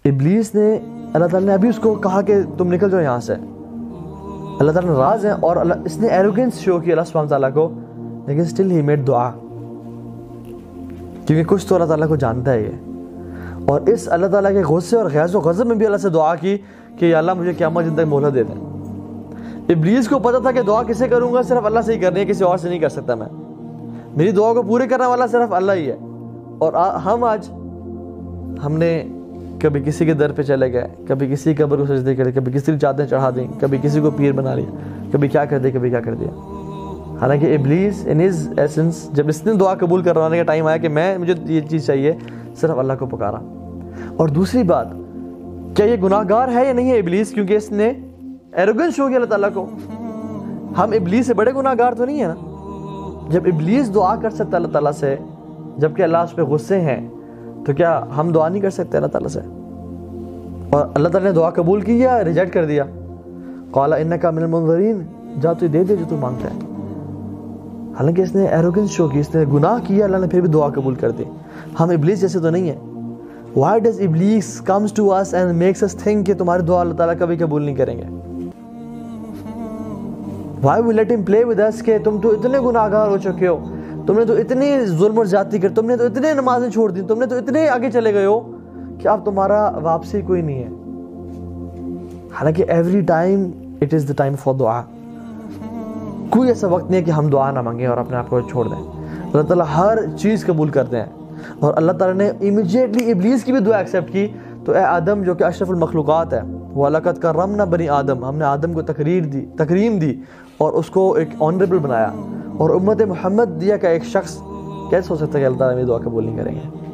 ابلیس نے اللہ تعالیٰ نے ابھی اس کو کہا کہ تم نکل جاؤ یہاں سے، اللہ تعالیٰ ناراض ہیں اور اس نے ایروگنس شو کی اللہ سبحانہ تعالیٰ کو، لیکن اسٹل ہی میڈ دعا، کیونکہ کچھ تو اللہ تعالیٰ کو جانتا ہے یہ، اور اس اللہ تعالیٰ کے غصے اور غیظ و غضب میں بھی اللہ سے دعا کی کہ یا اللہ مجھے قیامت دن تک مہلت دے دیں۔ ابلیس کو پتہ تھا کہ دعا کسے کروں گا، صرف اللہ سے ہی کرنی ہے، کسی اور سے نہیں کر سکتا میں، میری دعا کو پورے کرنے والا صرف اللہ ہی ہے۔ اور ہم نے کبھی کسی کے در پہ چلے گئے، کبھی کسی قبر کو سجدے کرے، کبھی کسی کی چادریں چڑھا دیں، کبھی کسی کو پیر بنا لیا، کبھی کیا کر دیا، کبھی کیا کر دیا۔ حالانکہ ابلیس ان ہز ایسنس جب اس نے دعا قبول کروانے کا ٹائم آیا کہ مجھے یہ چیز چاہیے، صرف اللہ کو پکارا۔ اور دوسری بات، کیا یہ گناہ گار ہے یا نہیں ہے ابلیس، کیونکہ اس نے ایروگنس شو کیا اللہ تعالیٰ کو؟ ہم ابلیس سے بڑے گناہ گار تو نہیں ہیں نا؟ جب ابلیس دعا کر سکتا اللہ تعالیٰ سے، جبکہ اللہ اس پہ غصے ہیں، تو کیا ہم دعا نہیں کر سکتے اللہ تعالیٰ سے؟ اور اللہ تعالیٰ نے دعا قبول کی یا ریجیکٹ کر دیا؟ قال انک من المنظرین، جا تو دے جو تو مانگتا ہے۔ حالانکہ اس نے ایروگنس شو کی، اس نے گناہ کیا، اللہ نے پھر بھی دعا قبول کر دی۔ ہم ابلیس جیسے تو نہیں ہیں۔ Why does Iblis comes to us and makes us think کہ تمہاری دعا اللہ تعالیٰ کبھی قبول نہیں کریں گے؟ Why we let him play with us کہ تم تو اتنے گناہ گار ہو چکے ہو، تم نے تو اتنی ظلم اور زیادتی کر، تم نے تو اتنے نمازیں چھوڑ دی، تم نے تو اتنے آگے چلے گئے ہو کہ اب تمہارا واپسی کوئی نہیں ہے۔ حالانکہ every time it is the time for دعا، کوئی ایسا وقت نہیں ہے کہ ہم دعا نہ مانگیں اور اپنے آپ کو چھوڑ دیں۔ اللہ تعالیٰ ہر چیز قبول کرتے ہیں، اور اللہ تعالیٰ نے امیجیٹلی ابلیس کی بھی دعا ایکسیپٹ کی۔ تو اے آدم جو کہ اشرف المخلوقات ہے، وَلَقَدْ كَرَّمْنَا بَنِي آدم، ہم نے آدم کو تکریم دی اور اس کو ایک آنریبل بنایا، اور امت محمد دیا کا ایک شخص کیسے ہو سکتا ہے کہ اللہ تعالیٰ میری دعا قبول نہیں کریں گے؟